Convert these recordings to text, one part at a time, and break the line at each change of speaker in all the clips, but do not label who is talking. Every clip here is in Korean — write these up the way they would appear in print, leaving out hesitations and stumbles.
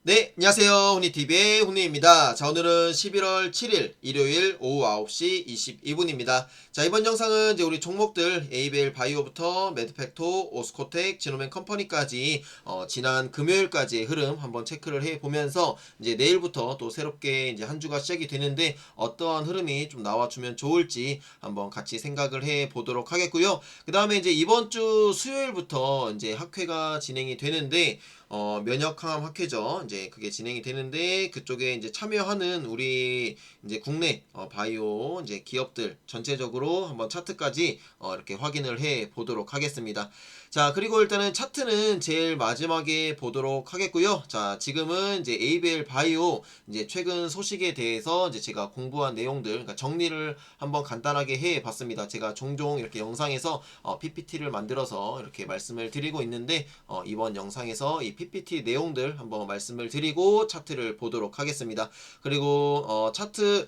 네, 안녕하세요. 훈이TV의 훈이입니다. 자, 오늘은 11월 7일 일요일 오후 9시 22분입니다. 자, 이번 영상은 이제 우리 종목들 에이벨 바이오부터 매드팩토, 오스코텍, 지노맨 컴퍼니까지 지난 금요일까지의 흐름 한번 체크를 해 보면서 이제 내일부터 또 새롭게 이제 한 주가 시작이 되는데 어떠한 흐름이 좀 나와주면 좋을지 한번 같이 생각을 해 보도록 하겠고요. 그 다음에 이제 이번 주 수요일부터 이제 학회가 진행이 되는데 면역 항암 학회죠. 이제 그게 진행이 되는데 그쪽에 이제 참여하는 우리 이제 국내 바이오 이제 기업들 전체적으로 한번 차트까지 이렇게 확인을 해 보도록 하겠습니다. 자, 그리고 일단은 차트는 제일 마지막에 보도록 하겠고요. 자, 지금은 이제 에이벨 바이오 이제 최근 소식에 대해서 이제 제가 공부한 내용들, 그러니까 정리를 한번 간단하게 해 봤습니다. 제가 종종 이렇게 영상에서 PPT를 만들어서 이렇게 말씀을 드리고 있는데 이번 영상에서 이 PPT 내용들 한번 말씀을 드리고 차트를 보도록 하겠습니다. 그리고 차트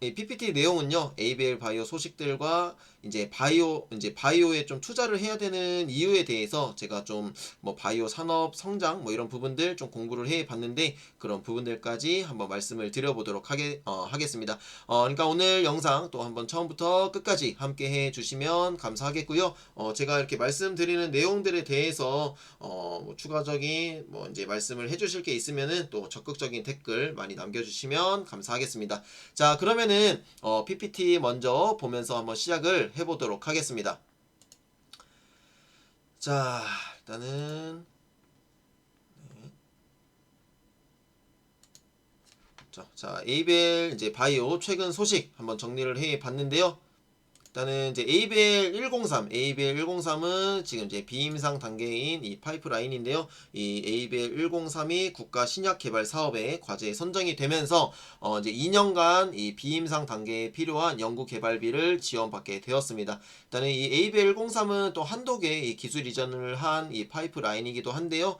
이 PPT 내용은요, 에이벨 바이오 소식들과 이제 바이오에 좀 투자를 해야 되는 이유에 대해서 제가 좀 뭐 바이오 산업 성장 뭐 이런 부분들 좀 공부를 해 봤는데 그런 부분들까지 한번 말씀을 드려보도록 하겠습니다. 그러니까 오늘 영상 또 한번 처음부터 끝까지 함께 해 주시면 감사하겠고요. 제가 이렇게 말씀드리는 내용들에 대해서 뭐 추가적인 뭐 이제 말씀을 해 주실 게 있으면은 또 적극적인 댓글 많이 남겨주시면 감사하겠습니다. 자, 그러면은 PPT 먼저 보면서 한번 시작을 해보도록 하겠습니다. 자, 일단은 자, 에이벨 이제 바이오 최근 소식 한번 정리를 해 봤는데요. 일단은 이제 에이벨 103은 지금 이제 비임상 단계인 이 파이프라인인데요. 이 에이벨 103이 국가 신약 개발 사업에 과제에 선정이 되면서 이제 2년간 이 비임상 단계에 필요한 연구 개발비를 지원받게 되었습니다. 일단은 이 에이벨 103은 또 한독에 이 기술 이전을 한 이 파이프라인이기도 한데요.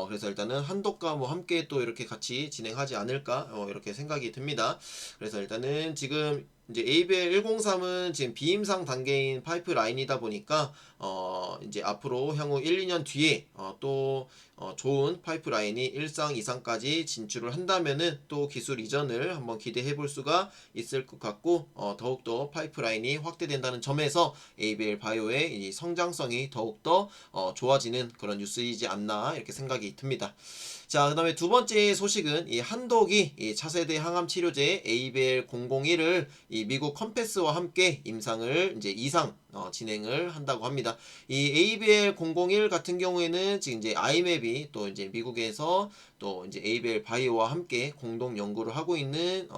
그래서 일단은 한독과 뭐 함께 또 이렇게 같이 진행하지 않을까 이렇게 생각이 듭니다. 그래서 일단은 지금 이제 에이벨 103은 지금 비임상 단계인 파이프라인이다 보니까 이제 앞으로 향후 1, 2년 뒤에 또 좋은 파이프라인이 1상, 2상까지 진출을 한다면은 또 기술 이전을 한번 기대해 볼 수가 있을 것 같고 더욱더 파이프라인이 확대된다는 점에서 에이벨 바이오의 이 성장성이 더욱더 좋아지는 그런 뉴스이지 않나 이렇게 생각이 듭니다. 자, 그 다음에 두 번째 소식은 이 한독이 이 차세대 항암 치료제 에이벨 001을 이 미국 컴패스와 함께 임상을 이제 2상 진행을 한다고 합니다. 이 ABL 001 같은 경우에는 지금 이제 아이맵이 또 이제 미국에서 또 이제 ABL 바이오와 함께 공동 연구를 하고 있는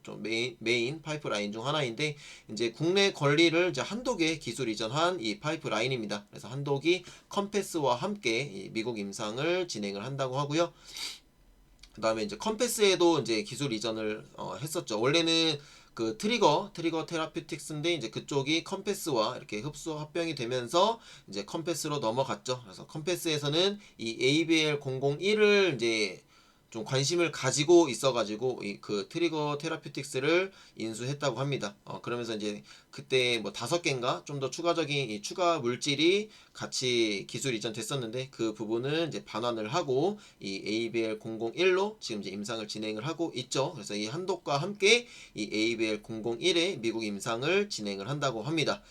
좀 메인 파이프라인 중 하나인데 이제 국내 권리를 이제 한독에 기술 이전한 이 파이프라인입니다. 그래서 한독이 컴패스와 함께 이 미국 임상을 진행을 한다고 하고요. 그 다음에 이제 컴패스에도 이제 기술 이전을 했었죠. 원래는 그 트리거 테라퓨틱스인데 이제 그쪽이 컴패스와 이렇게 흡수 합병이 되면서 이제 컴패스로 넘어갔죠. 그래서 컴패스에서는 이 ABL 001을 이제 좀 관심을 가지고 있어가지고 이 그 트리거 테라퓨틱스를 인수했다고 합니다. 그러면서 이제 그때 뭐 5개인가 좀 더 추가적인 이 추가 물질이 같이 기술 이전 됐었는데 그 부분은 이제 반환을 하고 이 ABL 001로 지금 이제 임상을 진행을 하고 있죠. 그래서 이 한독과 함께 이 ABL 001의 미국 임상을 진행을 한다고 합니다.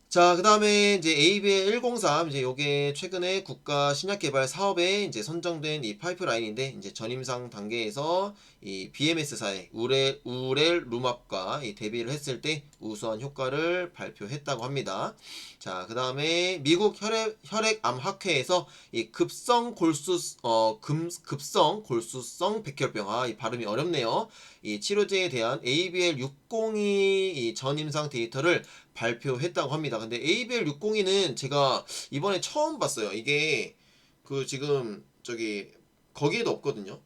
자, 그 다음에 이제 ABL 103, 이제 요게 최근에 국가 신약 개발 사업에 이제 선정된 이 파이프라인인데, 이제 전임상 단계에서 이 BMS사의 우렐루맙과 이 대비를 했을 때 우수한 효과를 발표했다고 합니다. 자, 그 다음에 미국 혈액암학회에서 이 급성 골수성 백혈병, 이 발음이 어렵네요. 이 치료제에 대한 ABL 602 이 전임상 데이터를 발표했다고 합니다. 근데 ABL 602는 제가 이번에 처음 봤어요. 이게 그 지금 저기 거기에도 없거든요.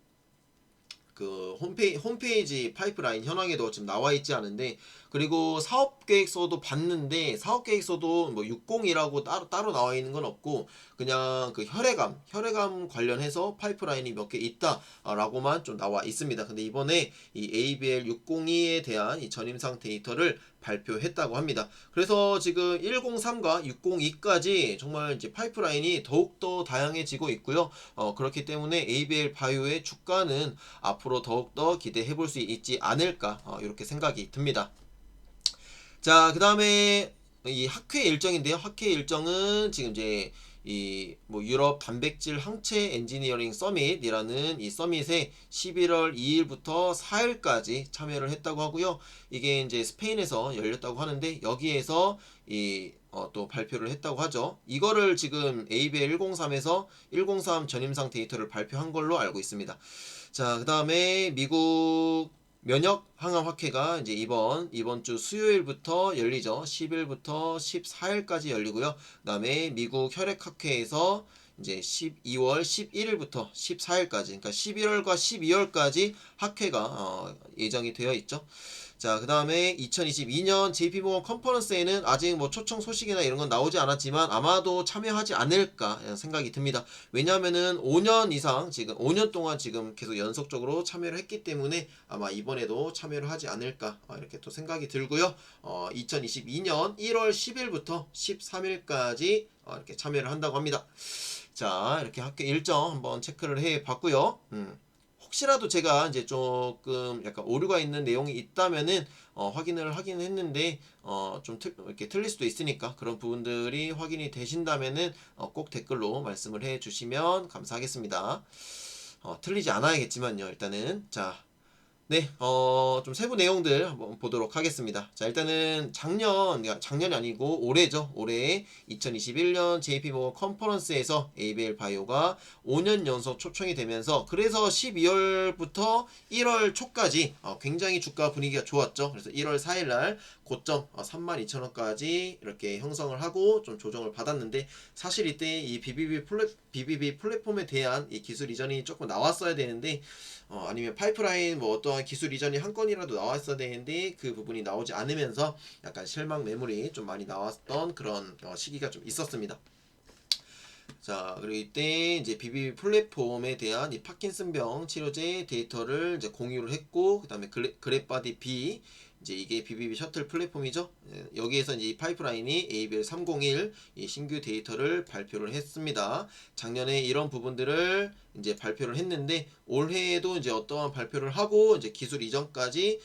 그 홈페이지 파이프라인 현황에도 지금 나와 있지 않은데, 그리고 사업 계획서도 봤는데 사업 계획서도 뭐 60이라고 따로 나와 있는 건 없고, 그냥 그 혈액암 관련해서 파이프라인이 몇 개 있다라고만 좀 나와 있습니다. 근데 이번에 이 ABL 602에 대한 이 전임상 데이터를 발표했다고 합니다. 그래서 지금 103과 602까지 정말 이제 파이프라인이 더욱더 다양해지고 있고요. 그렇기 때문에 ABL 바이오의 주가는 앞으로 더욱더 기대해 볼 수 있지 않을까 이렇게 생각이 듭니다. 자, 그 다음에 이 학회 일정인데요. 학회 일정은 지금 이제 이 뭐 유럽 단백질 항체 엔지니어링 서밋이라는 이 서밋에 11월 2일부터 4일까지 참여를 했다고 하고요. 이게 이제 스페인에서 열렸다고 하는데 여기에서 이 또 발표를 했다고 하죠. 이거를 지금 ABL 103에서 103 전임상 데이터를 발표한 걸로 알고 있습니다. 자, 그 다음에 미국 면역 항암 학회가 이제 이번 주 수요일부터 열리죠. 10일부터 14일까지 열리고요. 그다음에 미국 혈액 학회에서 이제 12월 11일부터 14일까지, 그러니까 11월과 12월까지 학회가 예정이 되어 있죠. 자, 그 다음에 2022년 JP모건 컨퍼런스에는 아직 뭐 초청 소식이나 이런 건 나오지 않았지만 아마도 참여하지 않을까 생각이 듭니다. 왜냐하면은 5년 이상 지금 5년 동안 지금 계속 연속적으로 참여를 했기 때문에 아마 이번에도 참여를 하지 않을까 이렇게 또 생각이 들고요. 2022년 1월 10일부터 13일까지 이렇게 참여를 한다고 합니다. 자, 이렇게 학교 일정 한번 체크를 해 봤고요. 혹시라도 제가 이제 조금 약간 오류가 있는 내용이 있다면은 확인을 하긴 했는데 좀 이렇게 틀릴 수도 있으니까 그런 부분들이 확인이 되신다면은 꼭 댓글로 말씀을 해 주시면 감사하겠습니다. 틀리지 않아야겠지만요. 일단은 자, 네, 좀 세부 내용들 한번 보도록 하겠습니다. 자, 일단은 작년이 아니고 올해죠. 올해 2021년 JP모건 컨퍼런스에서 ABL 바이오가 5년 연속 초청이 되면서 그래서 12월부터 1월 초까지 굉장히 주가 분위기가 좋았죠. 그래서 1월 4일날 고점 32,000원까지 이렇게 형성을 하고 좀 조정을 받았는데 사실 이때 이 BBB 플랫폼에 대한 이 기술 이전이 조금 나왔어야 되는데 아니면 파이프라인 뭐 어떠한 기술 이전이 한 건이라도 나왔어야 되는데 그 부분이 나오지 않으면서 약간 실망 매물이 좀 많이 나왔던 그런 시기가 좀 있었습니다. 자, 그리고 이때 이제 BBB 플랫폼에 대한 이 파킨슨병 치료제 데이터를 이제 공유를 했고, 그 다음에 그랩바디 B, 이제 이게 BBB 셔틀 플랫폼이죠. 여기에서 이제 이 파이프라인이 ABL 301 이 신규 데이터를 발표를 했습니다. 작년에 이런 부분들을 이제 발표를 했는데 올해에도 이제 어떠한 발표를 하고 이제 기술 이전까지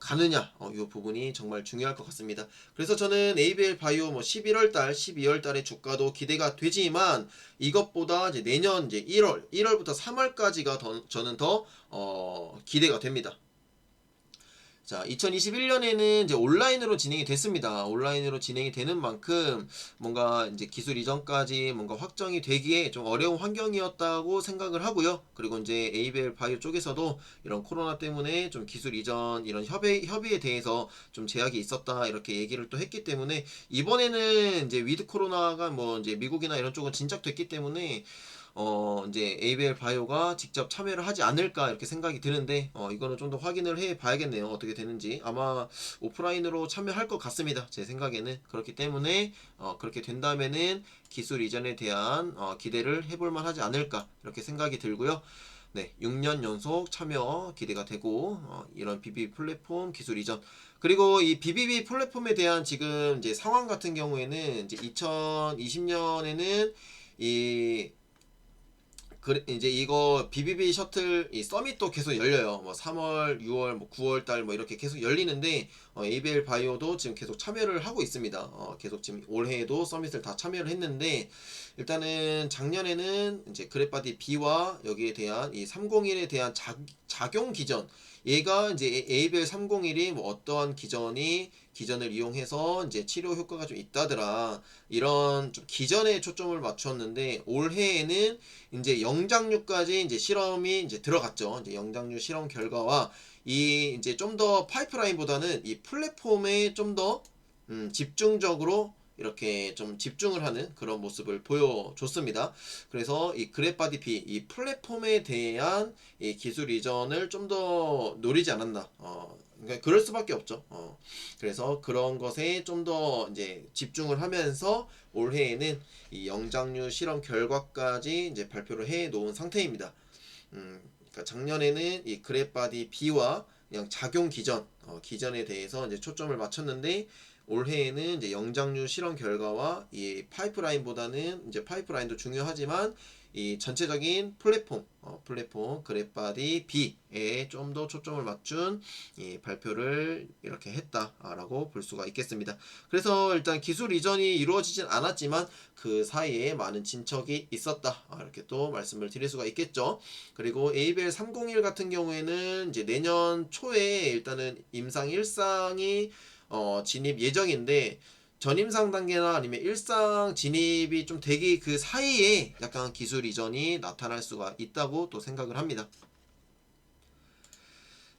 가느냐 이 부분이 정말 중요할 것 같습니다. 그래서 저는 ABL 바이오 뭐 11월달, 12월달의 주가도 기대가 되지만 이것보다 이제 내년 이제 1월부터 3월까지가 저는 더 기대가 됩니다. 자, 2021년에는 이제 온라인으로 진행이 됐습니다. 온라인으로 진행이 되는 만큼 뭔가 이제 기술 이전까지 뭔가 확정이 되기에 좀 어려운 환경이었다고 생각을 하고요. 그리고 이제 ABL 바이오 쪽에서도 이런 코로나 때문에 좀 기술 이전 이런 협의에 대해서 좀 제약이 있었다 이렇게 얘기를 또 했기 때문에 이번에는 이제 위드 코로나가 뭐 이제 미국이나 이런 쪽은 진작됐기 때문에 이제 ABL 바이오가 직접 참여를 하지 않을까 이렇게 생각이 드는데 이거는 좀 더 확인을 해 봐야겠네요. 어떻게 되는지. 아마 오프라인으로 참여할 것 같습니다. 제 생각에는. 그렇기 때문에 그렇게 된다면은 기술 이전에 대한 기대를 해볼 만하지 않을까 이렇게 생각이 들고요. 네, 6년 연속 참여 기대가 되고 이런 BBB 플랫폼 기술 이전 그리고 이 BBB 플랫폼에 대한 지금 이제 상황 같은 경우에는 이제 2020년에는 이 이제 이거 BBB 셔틀 이 서밋도 계속 열려요. 뭐 3월, 6월, 뭐 9월 달 뭐 이렇게 계속 열리는데 ABL 바이오도 지금 계속 참여를 하고 있습니다. 계속 지금 올해에도 서밋을 다 참여를 했는데 일단은 작년에는 이제 그랩바디 B와 여기에 대한 이 301에 대한 작용 기전 얘가 이제 ABL 301이 뭐 어떠한 기전을 이용해서 이제 치료 효과가 좀 있다더라 이런 좀 기전에 초점을 맞췄는데 올해에는 이제 영장류까지 이제 실험이 이제 들어갔죠. 이제 영장류 실험 결과와 이 이제 좀 더 파이프라인보다는 이 플랫폼에 좀 더 집중적으로 이렇게 좀 집중을 하는 그런 모습을 보여줬습니다. 그래서 이 그랩바디 P 이 플랫폼에 대한 이 기술 이전을 좀 더 노리지 않았나 그러니까 그럴 수밖에 없죠. 그래서 그런 것에 좀 더 이제 집중을 하면서 올해에는 이 영장류 실험 결과까지 이제 발표를 해 놓은 상태입니다. 그러니까 작년에는 이 그래바디 B와 그냥 작용 기전에 대해서 이제 초점을 맞췄는데 올해에는 이제 영장류 실험 결과와 이 파이프라인보다는 이제 파이프라인도 중요하지만 이 전체적인 플랫폼 그래바디 B에 좀 더 초점을 맞춘 이 발표를 이렇게 했다라고 볼 수가 있겠습니다. 그래서 일단 기술 이전이 이루어지진 않았지만 그 사이에 많은 진척이 있었다, 이렇게 또 말씀을 드릴 수가 있겠죠. 그리고 ABL 301 같은 경우에는 이제 내년 초에 일단은 임상 1상이 진입 예정인데 전임상 단계나 아니면 일상 진입이 좀 되기 그 사이에 약간 기술 이전이 나타날 수가 있다고 또 생각을 합니다.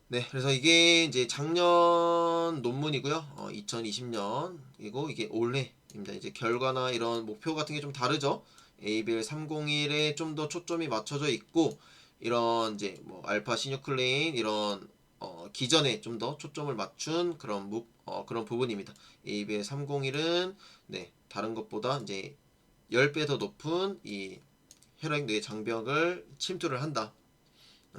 네, 그래서 이게 이제 작년 논문이고요. 2020년이고 이게 올해입니다. 이제 결과나 이런 목표 같은 게 좀 다르죠. ABL 301에 좀 더 초점이 맞춰져 있고 이런 이제 뭐 알파 시뉴클레인 이런 기전에 좀 더 초점을 맞춘 그런 부분입니다. ABL 301은 네, 다른 것보다 이제 10배 더 높은 이 혈액 뇌 장벽을 침투를 한다.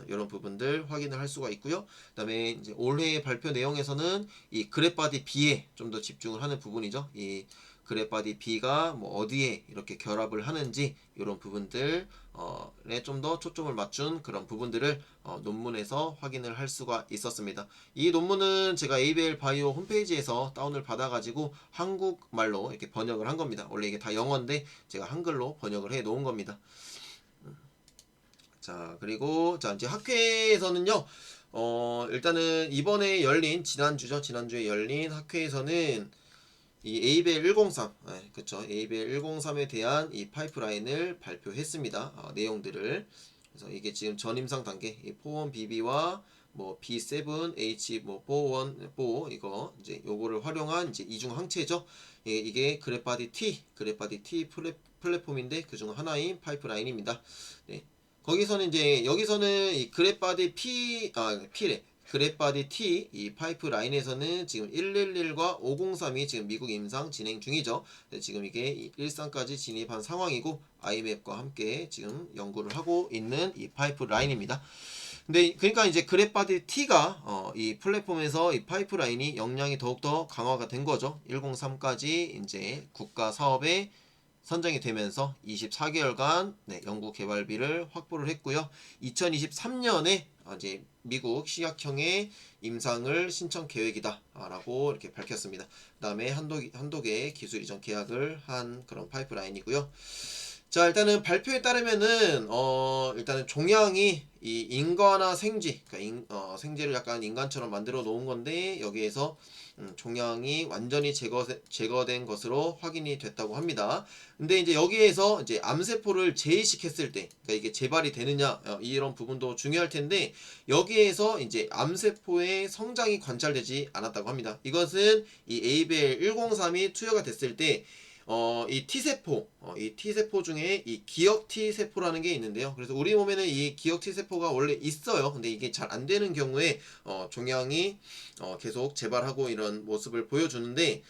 이런 부분들 확인을 할 수가 있고요. 그 다음에 이제 올해 발표 내용에서는 이 그래바디 B에 좀 더 집중을 하는 부분이죠. 이 그래바디 B가 뭐 어디에 이렇게 결합을 하는지 이런 부분들에 좀 더 초점을 맞춘 그런 부분들을 논문에서 확인을 할 수가 있었습니다. 이 논문은 제가 ABL 바이오 홈페이지에서 다운을 받아가지고 한국말로 이렇게 번역을 한 겁니다. 원래 이게 다 영어인데 제가 한글로 번역을 해 놓은 겁니다. 자, 그리고 자 이제 학회에서는요. 일단은 이번에 열린 지난주에 열린 학회에서는 이 ABL 103, 그쵸, ABL 103에 대한 이 파이프라인을 발표했습니다. 내용들을. 그래서 이게 지금 전임상 단계, 이 포원 BB와 뭐 B7H 뭐 414 이거 이제 요거를 활용한 이제 이중 항체죠. 이게 그래바디 T 플랫폼인데 그중 하나인 파이프라인입니다. 네. 거기서는 이제 여기서는 이 P래. 그래바디 T 이 파이프라인에서는 지금 111과 503이 지금 미국 임상 진행 중이죠. 지금 이게 1상까지 진입한 상황이고 IMF과 함께 지금 연구를 하고 있는 이 파이프라인입니다. 근데 그러니까 이제 그래바디 T가 이 플랫폼에서 이 파이프라인이 역량이 더욱더 강화가 된 거죠. 103까지 이제 국가 사업에 선정이 되면서 24개월간 연구 개발비를 확보를 했고요. 2023년에 이제 미국 식약청에 임상을 신청 계획이다라고 이렇게 밝혔습니다. 그다음에 한독의 기술 이전 계약을 한 그런 파이프라인이고요. 자, 일단은 발표에 따르면은 일단은 종양이 이 인과나 생쥐, 그러니까 생쥐를 약간 인간처럼 만들어 놓은 건데 여기에서 종양이 완전히 제거된 것으로 확인이 됐다고 합니다. 근데 이제 여기에서 이제 암세포를 재이식했을 때, 그러니까 이게 재발이 되느냐 이런 부분도 중요할 텐데 여기에서 이제 암세포의 성장이 관찰되지 않았다고 합니다. 이것은 이 ABL 103이 투여가 됐을 때 이 T세포 중에 이 기억 T세포라는 게 있는데요. 그래서 우리 몸에는 이 기억 T세포가 원래 있어요. 근데 이게 잘 안 되는 경우에 종양이 계속 재발하고 이런 모습을 보여주는데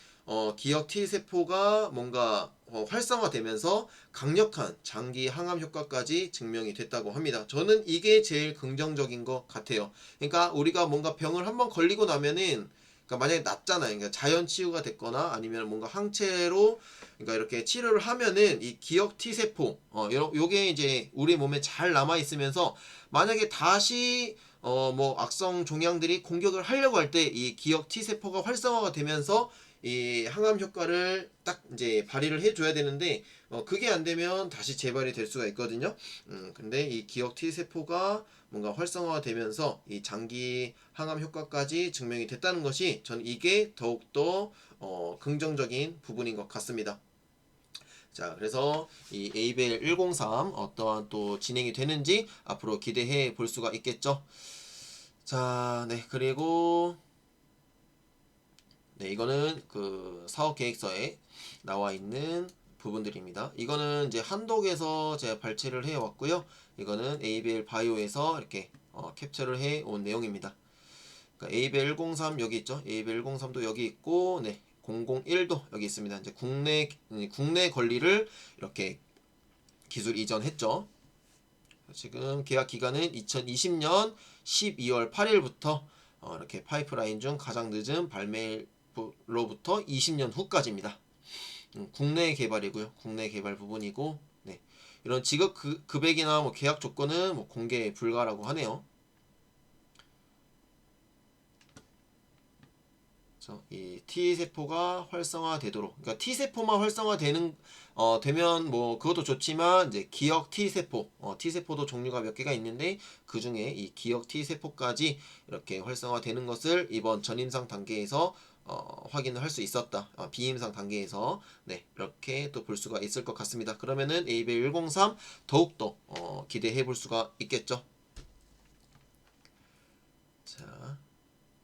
기억 T세포가 뭔가 활성화되면서 강력한 장기 항암 효과까지 증명이 됐다고 합니다. 저는 이게 제일 긍정적인 것 같아요. 그러니까 우리가 뭔가 병을 한번 걸리고 나면은 그러니까 만약에 낫잖아요. 그러니까 자연 치유가 됐거나 아니면 뭔가 항체로 그러니까 이렇게 치료를 하면은 이 기억 T세포 요게 이제 우리 몸에 잘 남아 있으면서 만약에 다시 뭐 악성 종양들이 공격을 하려고 할 때 이 기억 T세포가 활성화가 되면서 이 항암 효과를 딱 이제 발휘를 해줘야 되는데 그게 안 되면 다시 재발이 될 수가 있거든요. 근데 이 기억 T세포가 뭔가 활성화가 되면서 이 장기 항암 효과까지 증명이 됐다는 것이 저는 이게 더욱더 긍정적인 부분인 것 같습니다. 자, 그래서 이 ABL 103 어떠한 또 진행이 되는지 앞으로 기대해 볼 수가 있겠죠. 자, 네, 그리고 네, 이거는 그 사업 계획서에 나와 있는 부분들입니다. 이거는 이제 한독에서 제가 발췌를 해 왔고요. 이거는 ABL 바이오에서 이렇게 캡처를 해 온 내용입니다. 그러니까 에이벨 103 여기 있죠. 에이벨 103도 여기 있고, 네, 001도 여기 있습니다. 이제 국내 권리를 이렇게 기술 이전했죠. 지금 계약 기간은 2020년 12월 8일부터 이렇게 파이프라인 중 가장 늦은 발매로부터 20년 후까지입니다. 국내 개발이고요. 국내 개발 부분이고, 네. 이런 지급 금액이나 뭐 계약 조건은 뭐 공개 불가라고 하네요. 이 T 세포가 활성화되도록, 그러니까 T 세포만 활성화되는 되면 뭐 그것도 좋지만 이제 기억 T 세포, T 세포도 종류가 몇 개가 있는데 그 중에 이 기억 T 세포까지 이렇게 활성화되는 것을 이번 전임상 단계에서 확인을 할 수 있었다. 비임상 단계에서 네, 이렇게 또 볼 수가 있을 것 같습니다. 그러면은 에이벨 103 더욱더 기대해 볼 수가 있겠죠. 자.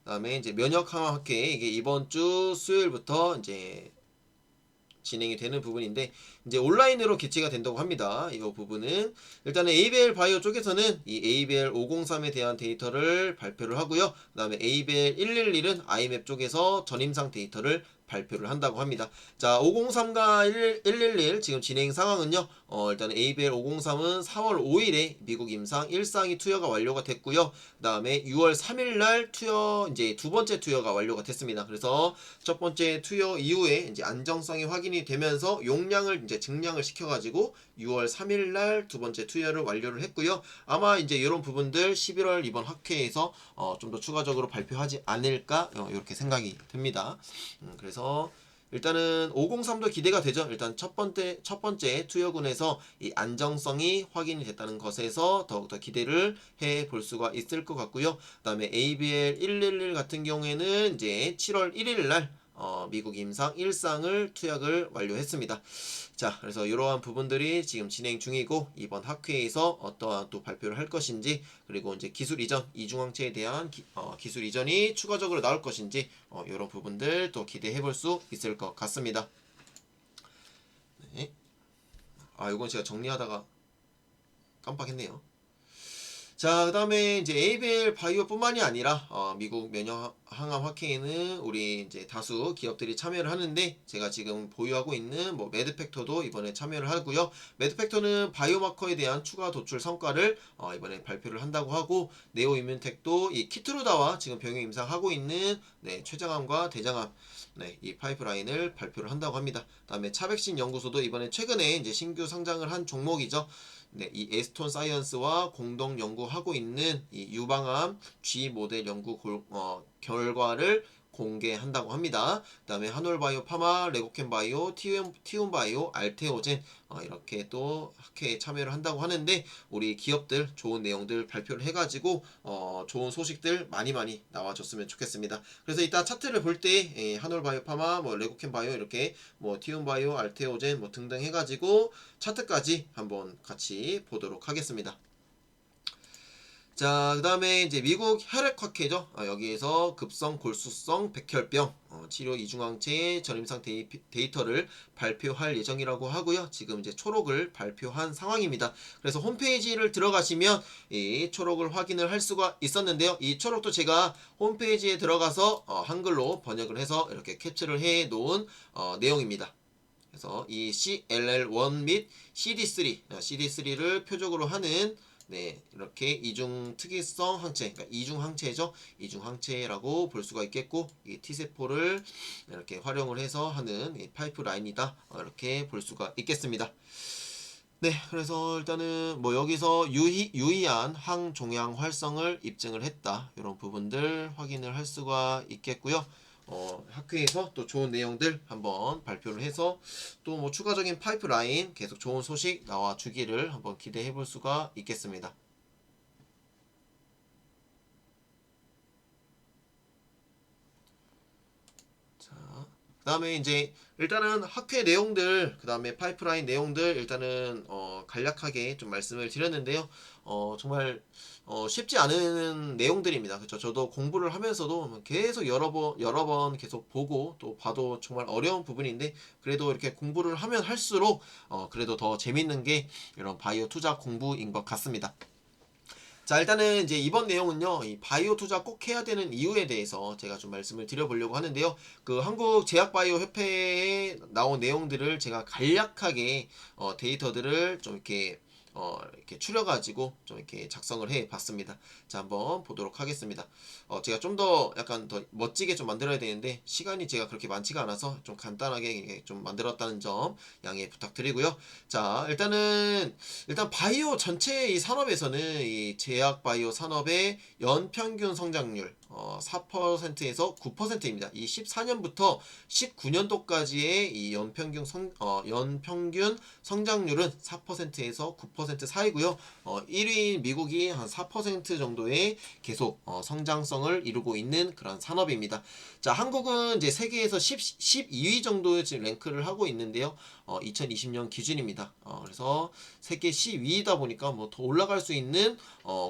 그다음에 이제 면역 항암 학회 이게 이번 주 수요일부터 이제 진행이 되는 부분인데 이제 온라인으로 개최가 된다고 합니다. 이 부분은 일단은 에이벨 바이오 쪽에서는 이 에이벨 503에 대한 데이터를 발표를 하고요. 그다음에 에이벨 111은 아이맵 쪽에서 전임상 데이터를 발표를 한다고 합니다. 자, 503과 111 지금 진행 상황은요. 일단 에이벨 503은 4월 5일에 미국 임상 1상이 투여가 완료가 됐고요. 그다음에 6월 3일 날 투여 이제 두 번째 투여가 완료가 됐습니다. 그래서 첫 번째 투여 이후에 이제 안정성이 확인이 되면서 용량을 이제 증량을 시켜가지고 6월 3일 날 두 번째 투여를 완료를 했고요. 아마 이제 이런 부분들 11월 이번 학회에서 좀 더 추가적으로 발표하지 않을까 이렇게 생각이 듭니다. 그래서 일단은 503도 기대가 되죠. 일단 첫 번째 투여군에서 이 안정성이 확인이 됐다는 것에서 더욱더 기대를 해 볼 수가 있을 것 같고요. 그다음에 ABL 111 같은 경우에는 이제 7월 1일 날 미국 임상 1상을 투약을 완료했습니다. 자, 그래서 이러한 부분들이 지금 진행 중이고 이번 학회에서 어떠한 또 발표를 할 것인지 그리고 이제 기술 이전 이중항체에 대한 기술 이전이 추가적으로 나올 것인지 이런 부분들 또 기대해 볼 수 있을 것 같습니다. 네. 이건 제가 정리하다가 깜빡했네요. 자, 그 다음에 이제 에이벨 바이오 뿐만이 아니라 미국 면역 항암 학회에는 우리 이제 다수 기업들이 참여를 하는데 제가 지금 보유하고 있는 뭐 매드팩터도 이번에 참여를 하고요. 매드팩터는 바이오마커에 대한 추가 도출 성과를 이번에 발표를 한다고 하고 네오이뮨텍도 이 키트루다와 지금 병행 임상하고 있는 네, 췌장암과 대장암 네, 이 파이프라인을 발표를 한다고 합니다. 그다음에 차백신 연구소도 이번에 최근에 이제 신규 상장을 한 종목이죠. 네, 이 에스톤 사이언스와 공동 연구하고 있는 이 유방암 G 모델 연구 결과를 공개한다고 합니다. 그 다음에 한올바이오 파마, 레고캠바이오, 티움바이오, 알테오젠 이렇게 또 학회에 참여를 한다고 하는데 우리 기업들 좋은 내용들 발표를 해가지고 좋은 소식들 많이 나와줬으면 좋겠습니다. 그래서 이따 차트를 볼 때 한올바이오 파마, 뭐 레고캠바이오 이렇게 뭐 티움바이오, 알테오젠 뭐 등등 해가지고 차트까지 한번 같이 보도록 하겠습니다. 자, 그 다음에 이제 미국 혈액학회죠. 여기에서 급성 골수성 백혈병 치료 이중항체 전임상 데이터를 발표할 예정이라고 하고요. 지금 이제 초록을 발표한 상황입니다. 그래서 홈페이지를 들어가시면 이 초록을 확인을 할 수가 있었는데요. 이 초록도 제가 홈페이지에 들어가서 한글로 번역을 해서 이렇게 캡처를 해 놓은 내용입니다. 그래서 이 CLL1 및 CD3를 표적으로 하는 네, 이렇게 이중 특이성 항체, 그러니까 이중 항체죠. 이중 항체라고 볼 수가 있겠고, 이 T세포를 이렇게 활용을 해서 하는 이 파이프라인이다. 이렇게 볼 수가 있겠습니다. 네, 그래서 일단은 뭐 여기서 유의한 항종양 활성을 입증을 했다. 이런 부분들 확인을 할 수가 있겠고요. 학회에서 또 좋은 내용들 한번 발표를 해서 또 뭐 추가적인 파이프라인 계속 좋은 소식 나와 주기를 한번 기대해 볼 수가 있겠습니다. 자, 그 다음에 이제 일단은 학회 내용들, 그 다음에 파이프라인 내용들 일단은 간략하게 좀 말씀을 드렸는데요. 정말 쉽지 않은 내용들입니다. 그렇죠? 저도 공부를 하면서도 계속 여러 번 계속 보고 또 봐도 정말 어려운 부분인데 그래도 이렇게 공부를 하면 할수록 그래도 더 재밌는 게 이런 바이오 투자 공부인 것 같습니다. 자, 일단은 이제 이번 내용은요, 이 바이오 투자 꼭 해야 되는 이유에 대해서 제가 좀 말씀을 드려보려고 하는데요. 그 한국 제약바이오 협회에 나온 내용들을 제가 간략하게 데이터들을 좀 이렇게 추려가지고 좀 이렇게 작성을 해 봤습니다. 자, 한번 보도록 하겠습니다. 제가 좀 더 약간 더 멋지게 좀 만들어야 되는데 시간이 제가 그렇게 많지가 않아서 좀 간단하게 좀 만들었다는 점 양해 부탁드리고요. 자, 일단 바이오 전체 이 산업에서는 이 제약 바이오 산업의 연평균 성장률 4%에서 9%입니다. 이 14년부터 19년도까지의 이 연평균 성장률은 4%에서 9% 사이고요. 1위인 미국이 한 4% 정도의 계속 성장성을 이루고 있는 그런 산업입니다. 자, 한국은 이제 세계에서 12위 정도의 지금 랭크를 하고 있는데요. 2020년 기준입니다. 그래서 세계 12위다 보니까 뭐 더 올라갈 수 있는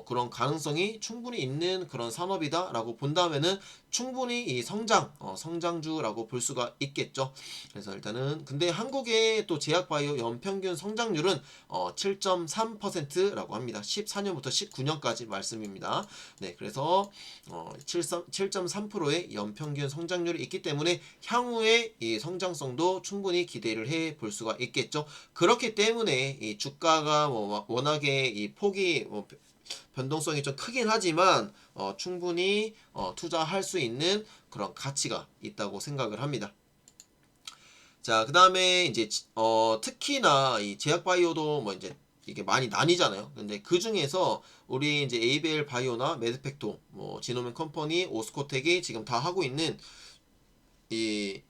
그런 가능성이 충분히 있는 그런 산업이다라고 본다면은 충분히 이 성장주라고 볼 수가 있겠죠. 그래서 일단은 근데 한국의 또 제약바이오 연평균 성장률은 7.3%라고 합니다. 14년부터 19년까지 말씀입니다. 네, 그래서 7.3%의 연평균 성장률이 있기 때문에 향후의 이 성장성도 충분히 기대를 해 볼 수가 있겠죠. 그렇기 때문에 이 주가가 뭐 워낙에 이 폭이 변동성이 좀 크긴 하지만 충분히 투자할 수 있는 그런 가치가 있다고 생각을 합니다. 자, 그 다음에 이제 특히나 이 제약바이오도 뭐 이제 이게 많이 나뉘잖아요. 근데 그 중에서 우리 이제 에이벨 바이오나 메드팩토, 뭐 지노멘 컴퍼니, 오스코텍이 지금 다 하고 있는 이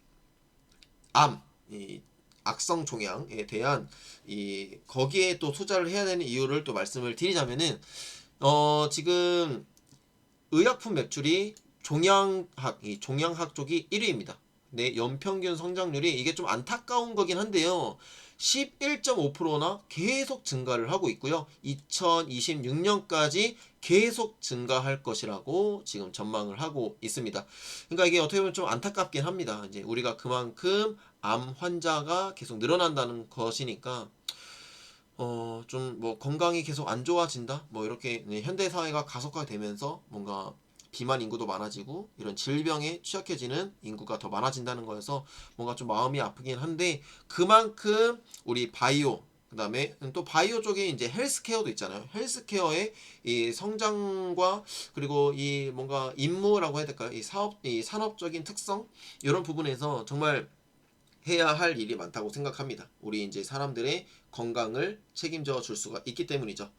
이 악성 종양에 대한 이 거기에 또 투자를 해야 되는 이유를 또 말씀을 드리자면은 지금 의약품 매출이 이 종양학 쪽이 1위입니다. 네, 연평균 성장률이 이게 좀 안타까운 거긴 한데요. 11.5%나 계속 증가를 하고 있고요. 2026년까지 계속 증가할 것이라고 지금 전망을 하고 있습니다. 그러니까 이게 어떻게 보면 좀 안타깝긴 합니다. 이제 우리가 그만큼 암 환자가 계속 늘어난다는 것이니까 좀 뭐 건강이 계속 안 좋아진다? 뭐 이렇게 현대 사회가 가속화되면서 뭔가 비만 인구도 많아지고 이런 질병에 취약해지는 인구가 더 많아진다는 거여서 뭔가 좀 마음이 아프긴 한데 그만큼 우리 바이오 그다음에 또 바이오 쪽에 이제 헬스케어도 있잖아요. 헬스케어의 이 성장과 그리고 이 뭔가 임무라고 해야 될까요? 이 산업적인 특성 이런 부분에서 정말 해야 할 일이 많다고 생각합니다. 우리 이제 사람들의 건강을 책임져 줄 수가 있기 때문이죠.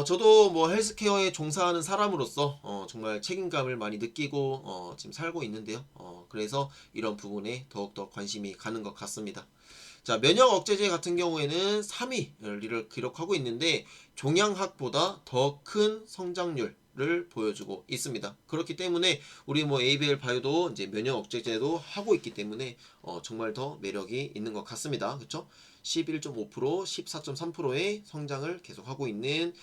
저도 뭐 헬스케어에 종사하는 사람으로서 정말 책임감을 많이 느끼고 지금 살고 있는데요. 그래서 이런 부분에 더욱더 관심이 가는 것 같습니다. 자, 면역 억제제 같은 경우에는 3위를 기록하고 있는데 종양학보다 더 큰 성장률을 보여주고 있습니다. 그렇기 때문에 우리 뭐 ABL 바이오도 이제 면역 억제제도 하고 있기 때문에 정말 더 매력이 있는 것 같습니다. 그렇죠? 11.5%, 14.3%의 성장을 계속하고 있는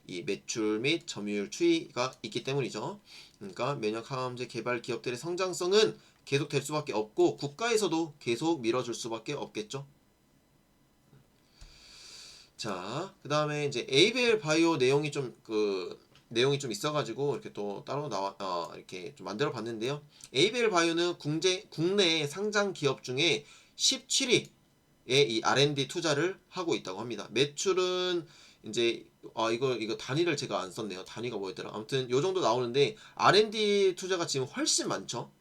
이 매출 및 점유율 추이가 있기 때문이죠. 그러니까 면역 항암제 개발 기업들의 성장성은 계속 될 수밖에 없고 국가에서도 계속 밀어줄 수밖에 없겠죠. 자, 그 다음에 이제 에이벨 바이오 내용이 좀 있어가지고 이렇게 또 따로 이렇게 좀 만들어 봤는데요. 에이벨 바이오는 국내 상장 기업 중에 17위의 이 R&D 투자를 하고 있다고 합니다. 매출은 이제 이거 단위를 제가 안 썼네요. 단위가 뭐였더라? 아무튼 요 정도 나오는데 R&D 투자가 지금 훨씬 많죠.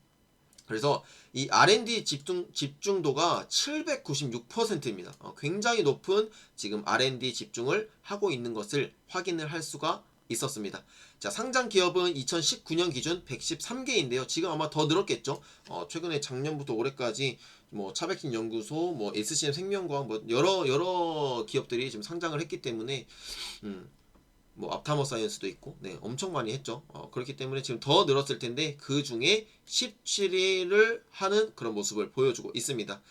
그래서 이 R&D 집중도가 796%입니다. 굉장히 높은 지금 R&D 집중을 하고 있는 것을 확인을 할 수가 있었습니다. 자, 상장 기업은 2019년 기준 113개인데요. 지금 아마 더 늘었겠죠. 최근에 작년부터 올해까지 뭐 차백신 연구소, 뭐 SCM 생명과학, 뭐 여러 기업들이 지금 상장을 했기 때문에 뭐 앞타머 사이언스도 있고 엄청 많이 했죠. 그렇기 때문에 지금 더 늘었을 텐데 그 중에 17위를 하는 그런 모습을 보여주고 있습니다.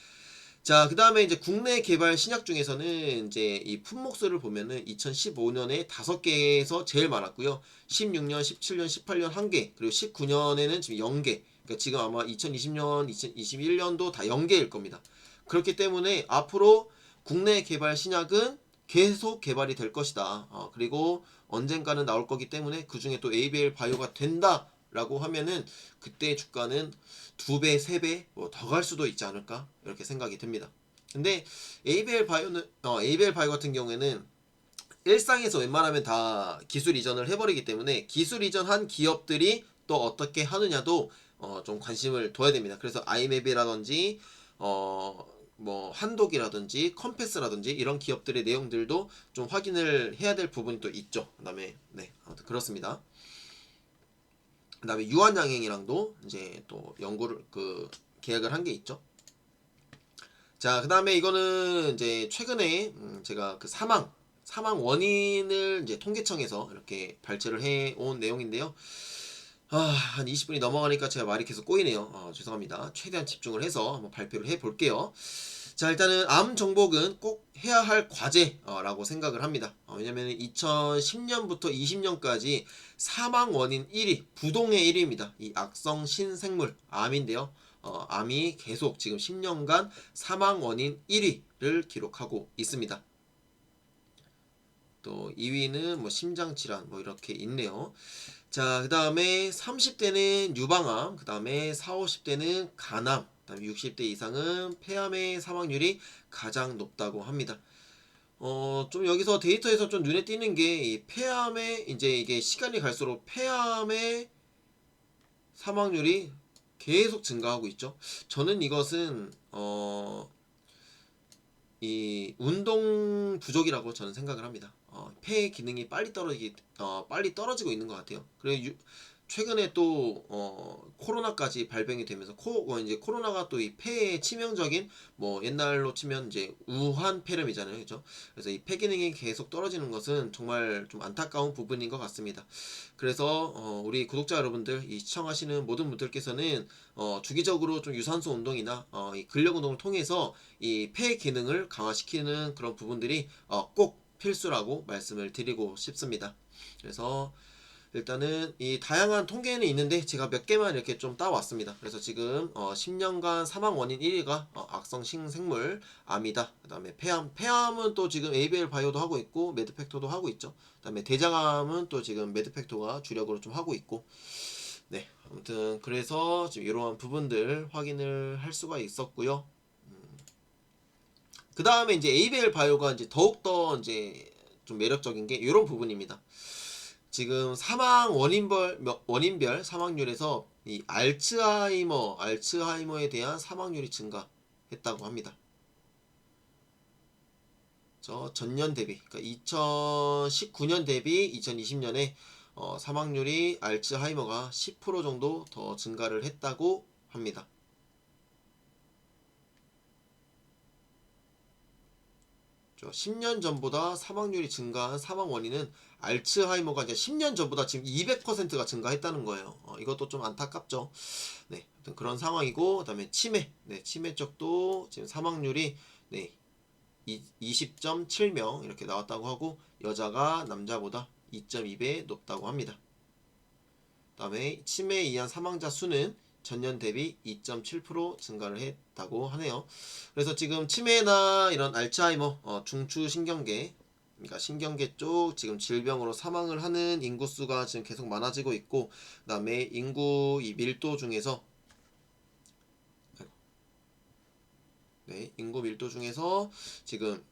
자, 그 다음에 이제 국내 개발 신약 중에서는 이제 이 품목수를 보면은 2015년에 5개에서 제일 많았고요. 16년, 17년, 18년 1개, 그리고 19년에는 지금 0개. 그러니까 지금 아마 2020년, 2021년도 다 0개일 겁니다. 그렇기 때문에 앞으로 국내 개발 신약은 계속 개발이 될 것이다. 그리고 언젠가는 나올 거기 때문에 그 중에 또 ABL 바이오가 된다라고 하면은 그때 주가는 2배, 3배 뭐 더 갈 수도 있지 않을까 이렇게 생각이 듭니다. 근데 ABL 바이오 같은 경우에는 일상에서 웬만하면 다 기술 이전을 해버리기 때문에 기술 이전한 기업들이 또 어떻게 하느냐도 좀 관심을 둬야 됩니다. 그래서 아이맵이라든지 뭐 한독이라든지 컴패스라든지 이런 기업들의 내용들도 좀 확인을 해야 될 부분이 또 있죠. 그다음에 네, 아무튼 그렇습니다. 그다음에 유한양행이랑도 이제 또 연구를 계약을 한 게 있죠. 자, 그다음에 이거는 이제 최근에 제가 그 사망 원인을 이제 통계청에서 이렇게 발췌를 해온 내용인데요. 한 20분이 넘어가니까 제가 말이 계속 꼬이네요. 죄송합니다. 최대한 집중을 해서 한번 발표를 해 볼게요. 자, 일단은 암 정복은 꼭 해야 할 과제라고 생각을 합니다. 왜냐면 2010년부터 20년까지 사망 원인 1위, 부동의 1위입니다. 이 악성 신생물 암인데요. 암이 계속 지금 10년간 사망 원인 1위를 기록하고 있습니다. 또 2위는 뭐 심장질환 뭐 이렇게 있네요. 자, 그 다음에 30대는 유방암, 그 다음에 40, 50대는 간암, 그 다음에 60대 이상은 폐암의 사망률이 가장 높다고 합니다. 좀 여기서 데이터에서 좀 눈에 띄는 게 이 폐암의 이제 이게 시간이 갈수록 폐암의 사망률이 계속 증가하고 있죠. 저는 이것은 이 운동 부족이라고 저는 생각을 합니다. 폐 기능이 빨리 떨어지고 있는 것 같아요. 그리고 최근에 또 코로나까지 발병이 되면서 이제 코로나가 또 이 폐에 치명적인 뭐 옛날로 치면 이제 우한 폐렴이잖아요, 그죠? 그래서 이 폐 기능이 계속 떨어지는 것은 정말 좀 안타까운 부분인 것 같습니다. 그래서 우리 구독자 여러분들, 이 시청하시는 모든 분들께서는 주기적으로 좀 유산소 운동이나 이 근력 운동을 통해서 이 폐 기능을 강화시키는 그런 부분들이 꼭 필수라고 말씀을 드리고 싶습니다. 그래서 일단은 이 다양한 통계는 있는데 제가 몇 개만 이렇게 좀 따왔습니다. 그래서 지금 10년간 사망 원인 1위가 악성 신생물 암이다. 그 다음에 폐암은 또 지금 ABL 바이오도 하고 있고 매드팩토도 하고 있죠. 그 다음에 대장암은 또 지금 매드팩토가 주력으로 좀 하고 있고, 네, 아무튼 그래서 지금 이러한 부분들 확인을 할 수가 있었고요. 그 다음에 이제 ABL 바이오가 이제 더욱더 이제 좀 매력적인 게 이런 부분입니다. 지금 사망 원인별 사망률에서 이 알츠하이머에 대한 사망률이 증가했다고 합니다. 저 전년 대비, 그러니까 2019년 대비 2020년에 사망률이 알츠하이머가 10% 정도 더 증가를 했다고 합니다. 10년 전보다 사망률이 증가한 사망 원인은 알츠하이머가 이제 10년 전보다 지금 200%가 증가했다는 거예요. 이것도 좀 안타깝죠. 네, 그런 상황이고, 그다음에 치매, 네, 치매 쪽도 지금 사망률이 네, 20.7명 이렇게 나왔다고 하고, 여자가 남자보다 2.2배 높다고 합니다. 그다음에 치매에 의한 사망자 수는 전년 대비 2.7% 증가를 했다고 하네요. 그래서 지금 치매나 이런 알츠하이머, 중추신경계, 그러니까 신경계 쪽 지금 질병으로 사망을 하는 인구 수가 지금 계속 많아지고 있고, 그다음에 인구 이 밀도 중에서 네, 인구 밀도 중에서 지금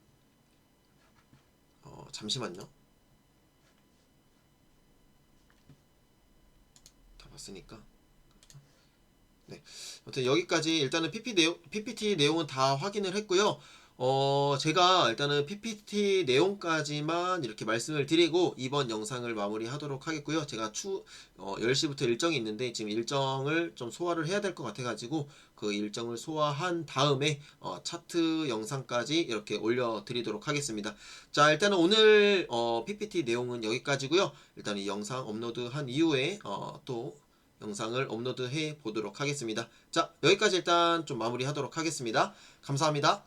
잠시만요. 다 봤으니까. 네. 아무튼 여기까지 일단은 PPT 내용은 다 확인을 했고요. 제가 일단은 PPT 내용까지만 이렇게 말씀을 드리고 이번 영상을 마무리하도록 하겠고요. 제가 10시부터 일정이 있는데 지금 일정을 좀 소화를 해야 될 것 같아가지고 그 일정을 소화한 다음에 차트 영상까지 이렇게 올려드리도록 하겠습니다. 자, 일단은 오늘 PPT 내용은 여기까지고요. 일단 이 영상 업로드한 이후에 또 영상을 업로드해 보도록 하겠습니다. 자, 여기까지 일단 좀 마무리하도록 하겠습니다. 감사합니다.